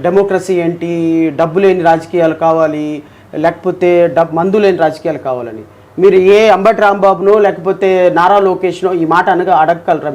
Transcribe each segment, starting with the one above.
Democracy ఏంటి, డబ్బు లేని రాజకీయాలు కావాలి, లేకపోతే మందు లేని రాజకీయాలు కావాలని. మీరు ఏ అంబటి రాంబాబునో లేకపోతే నారా లోకేష్నో ఈ మాట అడగగలరా?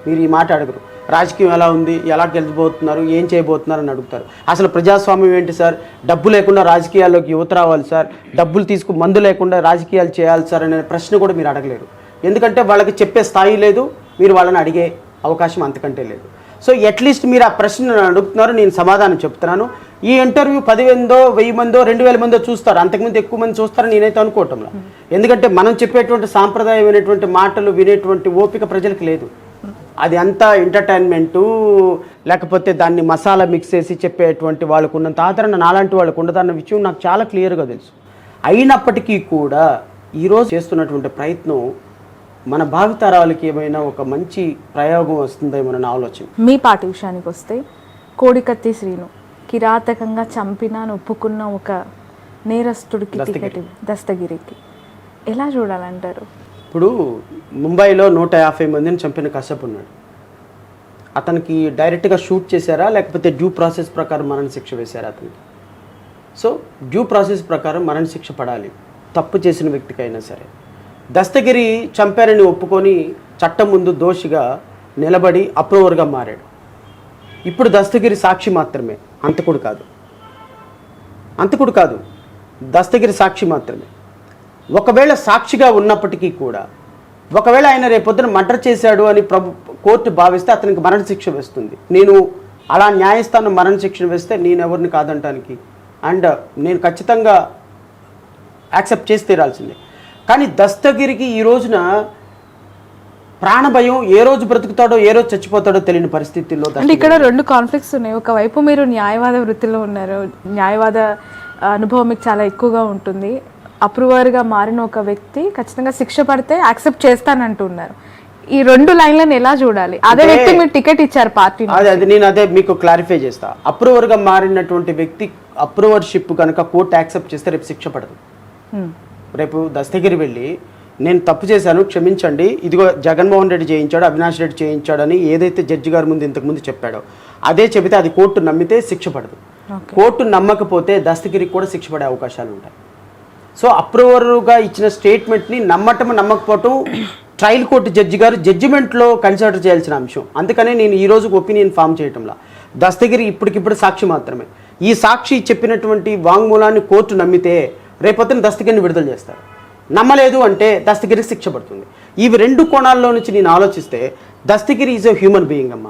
మీరు ఈ మాట అడగరు. రాజకీయం ఎలా ఉంది, ఎలా గెలిచిపోతున్నారు, ఏం చేయబోతున్నారు అని అడుగుతారు. అసలు ప్రజాస్వామ్యం ఏంటి సార్, డబ్బు లేకుండా రాజకీయాల్లోకి యువత రావాలి సార్, డబ్బులు మందు లేకుండా రాజకీయాలు చేయాలి సార్ అనే ప్రశ్న కూడా మీరు అడగలేరు. ఎందుకంటే వాళ్ళకి చెప్పే స్థాయి లేదు, మీరు వాళ్ళని అడిగే అవకాశం అంతకంటే లేదు. సో అట్లీస్ట్ మీరు ఆ ప్రశ్న అడుగుతున్నారు, నేను సమాధానం చెప్తున్నాను. ఈ ఇంటర్వ్యూ 10 మందో 1000 మందో 2000 మందో చూస్తారు, అంతకుముందు ఎక్కువ మంది చూస్తారని నేనైతే అనుకోవటంలో. ఎందుకంటే మనం చెప్పేటువంటి సాంప్రదాయమైనటువంటి మాటలు వినేటువంటి ఓపిక ప్రజలకు లేదు. అది అంతా ఎంటర్టైన్మెంటు, లేకపోతే దాన్ని మసాలా మిక్స్ చేసి చెప్పేటువంటి వాళ్ళకు ఉన్నంత ఆదరణ నాలాంటి వాళ్ళకు ఉండదన్న విషయం నాకు చాలా క్లియర్గా తెలుసు. అయినప్పటికీ కూడా ఈరోజు చేస్తున్నటువంటి ప్రయత్నం మన భావితరాలకి ఏమైనా ఒక మంచి ప్రయోగం వస్తుందేమో అనే ఆలోచన. మీ పార్టీ విషయానికి వస్తే కోడికత్తి శ్రీను కిరాతకంగా చంపిన ఒప్పుకున్న ఒక నేరస్తుడికి టికెట్ దస్తగిరికి ఎలా చూడాలంటారు? ఇప్పుడు ముంబైలో 150 మందిని చంపిన కశ్యప్ ఉన్నాడు. అతనికి డైరెక్ట్గా షూట్ చేశారా లేకపోతే డ్యూ ప్రాసెస్ ప్రకారం మరణశిక్ష వేశారా అతనికి? సో డ్యూ ప్రాసెస్ ప్రకారం మరణశిక్ష పడాలి తప్పు చేసిన వ్యక్తికైనా సరే. దస్తగిరి చంపారని ఒప్పుకొని చట్టం ముందు దోషిగా నిలబడి అప్రూవర్గా మారాడు. ఇప్పుడు దస్తగిరి సాక్షి మాత్రమే, అంతకుడు కాదు, దస్తగిరి సాక్షి మాత్రమే. ఒకవేళ సాక్షిగా ఉన్నప్పటికీ కూడా ఒకవేళ ఆయన రేపొద్దున మర్డర్ చేశాడు అని కోర్టు భావిస్తే అతనికి మరణశిక్ష వేస్తుంది. నేను అలా న్యాయస్థానం మరణశిక్ష వేస్తే నేను ఎవరిని కాదంటానికి, అండ్ నేను ఖచ్చితంగా యాక్సెప్ట్ చేసి తీరాల్సిందే. కానీ దస్తగిరికి ఈ రోజున ప్రాణభయం, ఏ రోజు బ్రతుకుతాడో ఏ రోజు చచ్చిపోతాడో తెలియని పరిస్థితుల్లో. అంటే ఇక్కడ 2 కాన్ఫ్లిక్ట్స్ ఉన్నాయి. ఒకవైపు మీరు న్యాయవాద వృత్తిలో ఉన్నారు, న్యాయవాద అనుభవం మీకు చాలా ఎక్కువగా ఉంటుంది. అప్రూవర్గా మారిన ఒక వ్యక్తి ఖచ్చితంగా శిక్ష పడితే యాక్సెప్ట్ చేస్తానంటున్నారు. ఈ 2 లైన్లను ఎలా చూడాలి? అదే వ్యక్తి మీరు టికెట్ ఇచ్చారు పార్టీ. నేను అదే మీకు క్లారిఫై చేస్తా. అప్రూవర్గా మారినటువంటి వ్యక్తి అప్రూవర్షిప్ కనుక కోర్టు యాక్సెప్ట్ చేస్తే రేపు శిక్ష పడదు. రేపు దస్తగిరి వెళ్ళి నేను తప్పు చేశాను క్షమించండి, ఇదిగో జగన్మోహన్ రెడ్డి చేయించాడు, అవినాష్ రెడ్డి చేయించాడని ఏదైతే జడ్జి గారి ముందు ఇంతకుముందు చెప్పాడో అదే చెబితే అది కోర్టు నమ్మితే శిక్ష పడదు. కోర్టు నమ్మకపోతే దస్తగిరికి కూడా శిక్ష పడే అవకాశాలు ఉంటాయి. సో అప్రూవర్గా ఇచ్చిన స్టేట్మెంట్ని నమ్మకపోవటం ట్రయల్ కోర్టు జడ్జి గారు జడ్జిమెంట్లో కన్సిడర్ చేయాల్సిన అంశం. అందుకనే నేను ఈ రోజు ఒపీనియన్ ఫామ్ చేయటంలా. దస్తగిరి ఇప్పటికిప్పుడు సాక్షి మాత్రమే. ఈ సాక్షి చెప్పినటువంటి వాంగ్మూలాన్ని కోర్టు నమ్మితే రేపొద్దున దస్తగిరిని విడుదల చేస్తారు. నమ్మలేదు అంటే దస్తగిరికి శిక్ష పడుతుంది. ఇవి 2 కోణాల్లో నుంచి నేను ఆలోచిస్తే Dastagiri is a human being అమ్మ.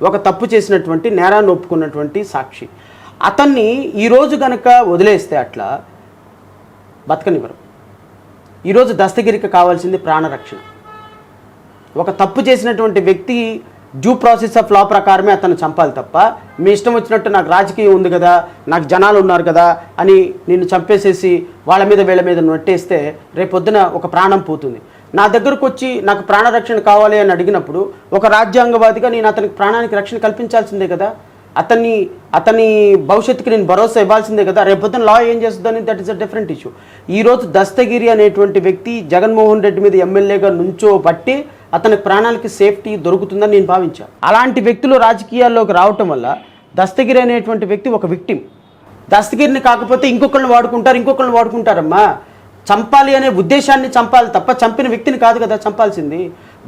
ఒక తప్పు చేసినటువంటి నేరాన్ని ఒప్పుకున్నటువంటి సాక్షి. అతన్ని ఈరోజు కనుక వదిలేస్తే అట్లా బతకనివ్వరు. ఈరోజు దస్తగిరికి కావాల్సింది ప్రాణరక్షణ. ఒక తప్పు చేసినటువంటి వ్యక్తి డ్యూ ప్రాసెస్ ఆఫ్ లా ప్రకారమే అతను చంపాలి తప్ప మీ ఇష్టం వచ్చినట్టు నాకు రాజకీయం ఉంది కదా, నాకు జనాలు ఉన్నారు కదా అని నిన్ను చంపేసేసి వాళ్ళ మీద వీళ్ళ మీద నెట్టేస్తే రేపొద్దున ఒక ప్రాణం పోతుంది. నా దగ్గరకు వచ్చి నాకు ప్రాణరక్షణ కావాలి అని అడిగినప్పుడు ఒక రాజ్యాంగవాదిగా నేను అతనికి ప్రాణానికి రక్షణ కల్పించాల్సిందే కదా. అతని భవిష్యత్తుకి నేను భరోసా ఇవ్వాల్సిందే కదా. రేపొద్దున లా ఏం చేస్తుందని that is a different issue. ఈరోజు దస్తగిరి అనేటువంటి వ్యక్తి జగన్మోహన్ రెడ్డి మీద ఎమ్మెల్యేగా నుంచోబట్టి అతని ప్రాణాలకి సేఫ్టీ దొరుకుతుందని నేను భావించాను. అలాంటి వ్యక్తులు రాజకీయాల్లోకి రావటం వల్ల దస్తగిరి అనేటువంటి వ్యక్తి ఒక విక్టిమ్. దస్తగిరిని కాకపోతే ఇంకొకరిని వాడుకుంటారమ్మా. చంపాలి అనే ఉద్దేశాన్ని చంపాలి తప్ప చంపిన వ్యక్తిని కాదు కదా చంపాల్సింది.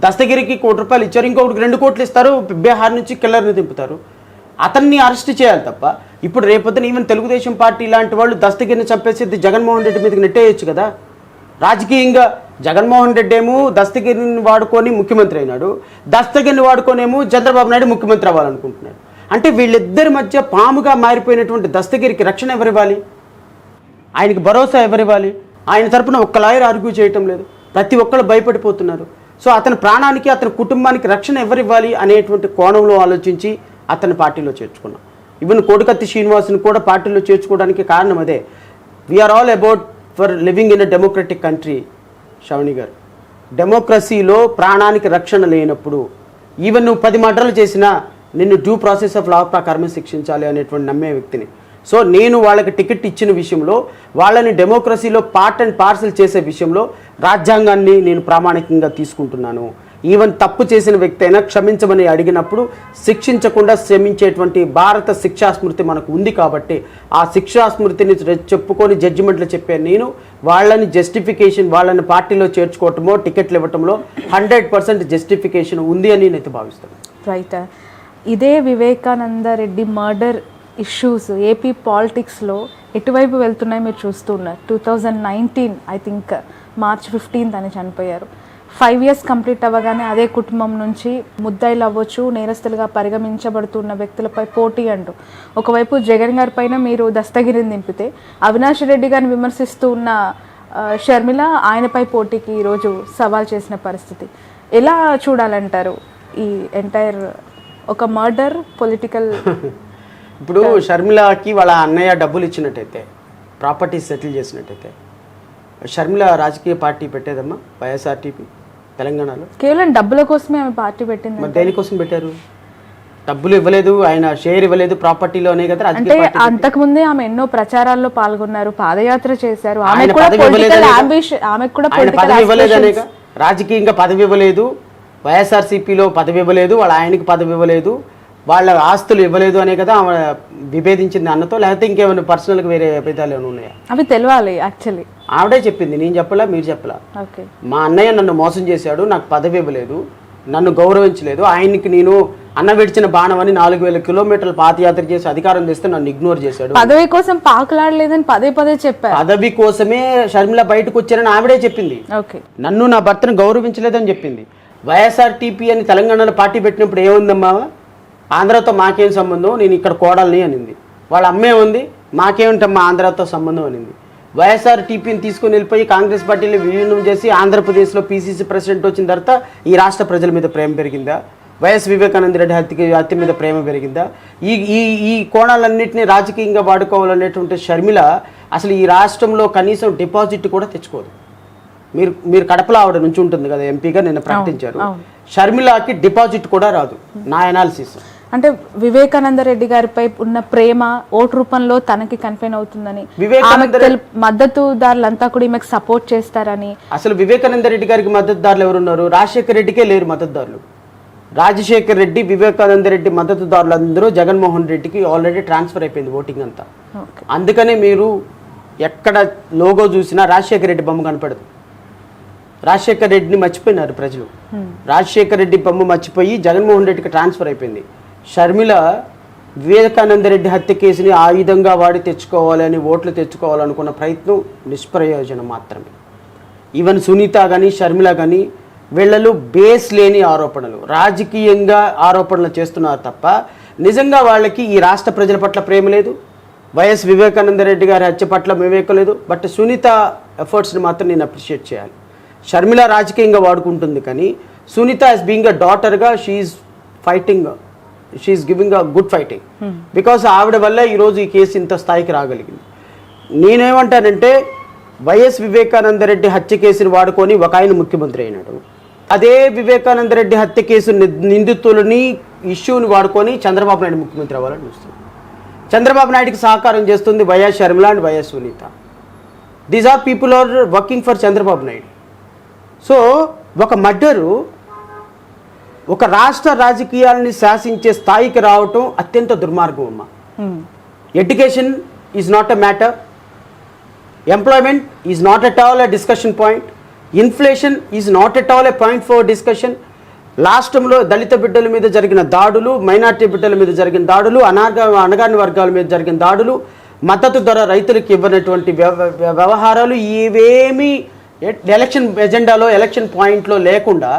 దస్తగిరికి ₹1 కోటి ఇచ్చారు, ఇంకొకటికి 2 కోట్లు ఇస్తారు, బీహార్ నుంచి కిల్లర్ని దింపుతారు. అతన్ని అరెస్ట్ చేయాలి తప్ప ఇప్పుడు రేపొద్దున ఈవెన్ తెలుగుదేశం పార్టీ లాంటి వాళ్ళు దస్తగిరిని చంపేసి జగన్మోహన్ రెడ్డి మీదకి నెట్టేయచ్చు కదా. రాజకీయంగా జగన్మోహన్ రెడ్డి ఏమో దస్తగిరిని వాడుకొని ముఖ్యమంత్రి అయినాడు, దస్తగిరిని వాడుకొనేమో చంద్రబాబు నాయుడు ముఖ్యమంత్రి అవ్వాలనుకుంటున్నాడు. అంటే వీళ్ళిద్దరి మధ్య పాముగా మారిపోయినటువంటి దస్తగిరికి రక్షణ ఎవరివ్వాలి? ఆయనకి భరోసా ఎవరివ్వాలి? ఆయన తరపున ఒక్క లాయర్ ఆర్గ్యూ చేయటం లేదు, ప్రతి ఒక్కళ్ళు భయపడిపోతున్నారు. సో అతని ప్రాణానికి అతని కుటుంబానికి రక్షణ ఎవరివ్వాలి అనేటువంటి కోణంలో ఆలోచించి అతని పార్టీలో చేర్చుకున్నాం. ఈవెన్ కోడికత్తి శ్రీనివాసుని కూడా పార్టీలో చేర్చుకోవడానికి కారణం అదే. We are all about for living in a democratic country. Shravani garu, డెమోక్రసీలో ప్రాణానికి రక్షణ లేనప్పుడు ఈవెన్ నువ్వు 10 మర్డర్లు చేసినా నిన్ను డ్యూ ప్రాసెస్ ఆఫ్ లా ప్రకారమే శిక్షించాలి అనేటువంటి నమ్మే వ్యక్తిని. సో నేను వాళ్ళకి టికెట్ ఇచ్చిన విషయంలో వాళ్ళని డెమోక్రసీలో పార్ట్ అండ్ పార్సల్ చేసే విషయంలో రాజ్యాంగాన్ని నేను ప్రామాణికంగా తీసుకుంటున్నాను. ఈవెన్ తప్పు చేసిన వ్యక్తి అయినా క్షమించమని అడిగినప్పుడు శిక్షించకుండా క్షమించేటువంటి భారత శిక్షా స్మృతి మనకు ఉంది కాబట్టి ఆ శిక్షా స్మృతిని చెప్పుకొని జడ్జిమెంట్లు చెప్పే నేను వాళ్ళని జస్టిఫికేషన్ వాళ్ళని పార్టీలో చేర్చుకోవటమో టికెట్లు ఇవ్వటంలో 100% జస్టిఫికేషన్ ఉంది అని నేనైతే భావిస్తాను. రైట్. ఇదే Vivekananda Reddy murder issues AP పాలిటిక్స్లో ఎటువైపు వెళ్తున్నాయి మీరు చూస్తున్నారు. 2019 ఐ థింక్ March 15th అని చనిపోయారు. 5 years కంప్లీట్ అవ్వగానే అదే కుటుంబం నుంచి ముద్దాయిలు అవ్వచ్చు, నేరస్తులుగా పరిగణించబడుతున్న వ్యక్తులపై పోటీ అంటూ ఒకవైపు జగన్ గారి పైన మీరు దస్తగిరిని దింపితే, అవినాష్ రెడ్డి గారిని విమర్శిస్తూ ఉన్న షర్మిల ఆయనపై పోటీకి ఈరోజు సవాల్ చేసిన పరిస్థితి. ఎలా చూడాలంటారు ఈ ఎంటైర్ ఒక మర్డర్ పొలిటికల్? ఇప్పుడు షర్మిలకి వాళ్ళ అన్నయ్య డబ్బులు ఇచ్చినట్టయితే, ప్రాపర్టీ సెటిల్ చేసినట్టయితే షర్మిల రాజకీయ పార్టీ పెట్టేదమ్మా వైఎస్ఆర్టీపీ తెలంగాణలో? కేవలం డబ్బుల కోసమే ఆమె పార్టీ పెట్టింది. మరి దేనికోసం పెట్టారు? డబ్బులు ఇవ్వలేదు, ఆయన షేర్ ఇవ్వలేదు ప్రాపర్టీలోనే కదా రాజకీయ అంటే పార్టీ. అంతకుముందే ఆమె ఎన్నో ప్రచారాల్లో పాల్గొన్నారు, పాదయాత్ర చేశారు. ఆమె ఆయన కూడా పదవి పొలిటికల్ ఇవ్వలేదనేగా? అంబిషన్, ఆమెకు కూడా ఆయన పొలిటికల్ పదవి ఇవ్వలేదనేగా, రాజకీయంగా పదవి ఇవ్వలేదు, వైఎస్ఆర్సీపీలో పదవి ఇవ్వలేదు, వాళ్ళ ఆయనకి పదవి ఇవ్వలేదు, వాళ్ళ ఆస్తులు ఇవ్వలేదు అనే కదా ఆమె విభేదించింది అన్నతో. లేకపోతే ఇంకేమైనా పర్సనల్గా వేరే అభిప్రాయాలు ఏమైనా ఉన్నాయా? అవి తెలియాలి యాక్చువల్లీ. ఆవిడే చెప్పింది, నేను చెప్పలా, మీరు చెప్పలా. ఓకే. మా అన్నయ్య నన్ను మోసం చేశాడు, నాకు పదవి ఇవ్వలేదు, నన్ను గౌరవించలేదు, ఆయనకి నేను అన్న విడిచిన బాణం అని 4000 కిలోమీటర్ల పాదయాత్ర చేసి అధికారం తెస్తే నన్ను ఇగ్నోర్ చేశాడు. పదవి కోసం పాకులాడలేదని పదే పదే చెప్పారు. పదవి కోసమే షర్మిల బయటకు వచ్చారని ఆవిడే చెప్పింది. ఓకే. నన్ను నా భర్తను గౌరవించలేదని చెప్పింది. వైఎస్ఆర్టీపీ అని తెలంగాణలో పార్టీ పెట్టినప్పుడు ఏముందమ్మా, ఆంధ్రతో మాకేం సంబంధం, నేను ఇక్కడ కోడల్ని అనింది. వాళ్ళ అమ్మే ఉంది, మాకేమిటమ్మా ఆంధ్రతో సంబంధం అనింది. వైఎస్ఆర్టీపీని తీసుకుని వెళ్ళిపోయి కాంగ్రెస్ పార్టీని విలీనం చేసి ఆంధ్రప్రదేశ్లో పీసీసీ ప్రెసిడెంట్ వచ్చిన తర్వాత ఈ రాష్ట్ర ప్రజల మీద ప్రేమ పెరిగిందా? వైఎస్ వివేకానంద రెడ్డి హత్య మీద ప్రేమ పెరిగిందా? ఈ ఈ ఈ కోణాలన్నింటినీ రాజకీయంగా వాడుకోవాలనేటువంటి షర్మిల అసలు ఈ రాష్ట్రంలో కనీసం డిపాజిట్ కూడా తెచ్చుకోదు. మీరు కడపలో ఆవిడ నుంచి ఉంటుంది కదా ఎంపీగా, నిన్న ప్రకటించారు. షర్మిలకి డిపాజిట్ కూడా రాదు నా అనాలిసిస్. అంటే వివేకానంద రెడ్డి గారిపై ఉన్న ప్రేమ ఓటు రూపంలో తనకి కన్ఫైన్ అవుతుందని, మద్దతుదారులంతా కూడా ఈమెకు సపోర్ట్ చేస్తారని. అసలు వివేకానంద రెడ్డి గారికి మద్దతుదారులు ఎవరున్నారు? రాజశేఖర రెడ్డికే లేరు మద్దతుదారులు. రాజశేఖర్ రెడ్డి, వివేకానంద రెడ్డి మద్దతుదారులు అందరూ జగన్మోహన్ రెడ్డికి ఆల్రెడీ ట్రాన్స్ఫర్ అయిపోయింది ఓటింగ్ అంతా. అందుకనే మీరు ఎక్కడ లోగో చూసినా రాజశేఖర రెడ్డి బొమ్మ కనపడదు. రాజశేఖర్ రెడ్డిని మర్చిపోయినారు ప్రజలు. రాజశేఖర్ రెడ్డి బొమ్మ మర్చిపోయి జగన్మోహన్ రెడ్డికి ట్రాన్స్ఫర్ అయిపోయింది. షర్మిల వివేకానంద రెడ్డి హత్య కేసుని ఆయుధంగా వాడి తెచ్చుకోవాలని, ఓట్లు తెచ్చుకోవాలనుకున్న ప్రయత్నం నిష్ప్రయోజనం మాత్రమే. ఈవెన్ సునీత కానీ షర్మిల కానీ వీళ్ళలో బేస్ లేని ఆరోపణలు, రాజకీయంగా ఆరోపణలు చేస్తున్నారు తప్ప నిజంగా వాళ్ళకి ఈ రాష్ట్ర ప్రజల పట్ల ప్రేమ లేదు, వైఎస్ వివేకానంద రెడ్డి గారి హత్య పట్ల వివేకం లేదు. బట్ సునీత ఎఫర్ట్స్ని మాత్రం నేను అప్రిషియేట్ చేయాలి. షర్మిల రాజకీయంగా వాడుకుంటుంది కానీ సునీత యాజ్ బీయింగ్ అ డాటర్గా she is fighting, she is giving a good fighting. Because ఆవిడ వల్ల ఈరోజు ఈ కేసు ఇంత స్థాయికి రాగలిగింది. నేనేమంటానంటే వైఎస్ వివేకానంద రెడ్డి హత్య కేసుని వాడుకొని ఒక ఆయన ముఖ్యమంత్రి అయినాడు. అదే వివేకానంద రెడ్డి హత్య కేసు నిందితులని ఇష్యూని వాడుకొని చంద్రబాబు నాయుడు ముఖ్యమంత్రి అవ్వాలని చూస్తుంది. చంద్రబాబు నాయుడుకి సహకారం చేస్తుంది YS Sharmila and YS Sunitha. These are people are working for Chandrababu Naidu. So ఒక మర్డరు ఒక రాష్ట్ర రాజకీయాలని శాసించే స్థాయికి రావటం అత్యంత దుర్మార్గం అమ్మ. Education is not a matter, employment is not at all a discussion point, inflation is not at all a point for discussion. రాష్ట్రంలో దళిత బిడ్డల మీద జరిగిన దాడులు, మైనార్టీ బిడ్డల మీద జరిగిన దాడులు, అణగారిన వర్గాల మీద జరిగిన దాడులు, మద్దతు ధర రైతులకు ఇవ్వనటువంటి వ్యవహారాలు ఇవేమీ ఎలక్షన్ ఎజెండాలో, ఎలక్షన్ పాయింట్లో లేకుండా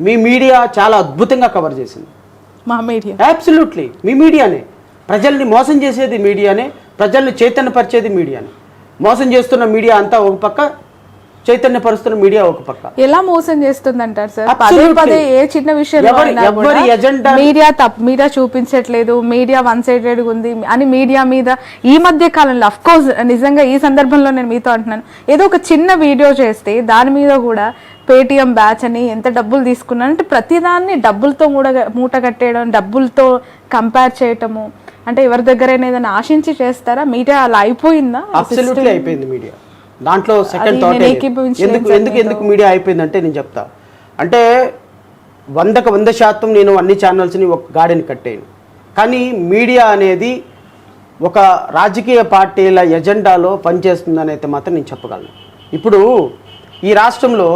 మీ మీడియా చాలా అద్భుతంగా కవర్ చేసింది. మా మీడియా అబ్సల్యూట్లీ మీ మీడియానే. ప్రజల్ని మోసం చేసేది మీడియానే, ప్రజల్ని చైతన్యపరిచేది మీడియానే. మోసం చేస్తున్న మీడియా అంతా ఒక పక్క, చైతన్యపరుస్తున్న మీడియా ఒక పక్క. ఎలా మోసం చేస్తుంది అంటారు సార్? పదే పదే ఏ చిన్న విషయంలో మీడియా చూపించట్లేదు, మీడియా వన్ సైడెడ్ ఉంది అని మీడియా మీద ఈ మధ్య కాలంలో అఫ్ కోర్స్ నిజంగా ఈ సందర్భంలో నేను మీతో అంటున్నాను, ఏదో ఒక చిన్న వీడియో చేస్తే దాని మీద కూడా పేటిఎం బ్యాచ్ అని ఎంత డబ్బులు తీసుకున్నాను అంటే ప్రతిదాన్ని డబ్బులతో మూట కట్టేయడం, డబ్బులతో కంపేర్ చేయటము. అంటే ఎవరి దగ్గరైనా ఏదైనా ఆశించి చేస్తారా? మీడియా అలా అయిపోయిందా? అబ్సల్యూట్లీ అయిపోయింది మీడియా. దాంట్లో సెకండ్ థాట్ ఎందుకు మీడియా అయిపోయిందంటే నేను చెప్తా. అంటే 100% నేను అన్ని ఛానల్స్ని ఒక గాడిని కట్టాను. కానీ మీడియా అనేది ఒక రాజకీయ పార్టీల ఎజెండాలో పనిచేస్తుందని అయితే మాత్రం నేను చెప్పగలను. ఇప్పుడు ఈ రాష్ట్రంలో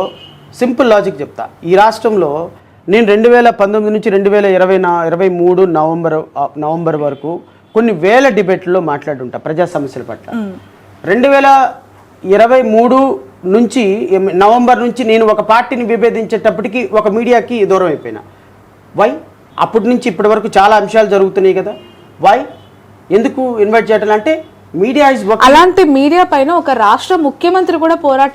సింపుల్ లాజిక్ చెప్తా. ఈ రాష్ట్రంలో నేను 2019 నుంచి 2023 నవంబర్ వరకు కొన్ని వేల డిబేట్లలో మాట్లాడుంటా ప్రజా సమస్యల పట్ల. 2023 నుంచి నవంబర్ నుంచి నేను ఒక పార్టీని విభేదించేటప్పటికి ఒక మీడియాకి దూరం అయిపోయినా. వై? అప్పటి నుంచి ఇప్పటి వరకు చాలా అంశాలు జరుగుతున్నాయి కదా. వై? ఎందుకు ఇన్వైట్ చేయటం అంటే మీడియా ఇస్ అలాంటి మీడియా పైన ఒక రాష్ట్ర ముఖ్యమంత్రి కూడా పోరాటం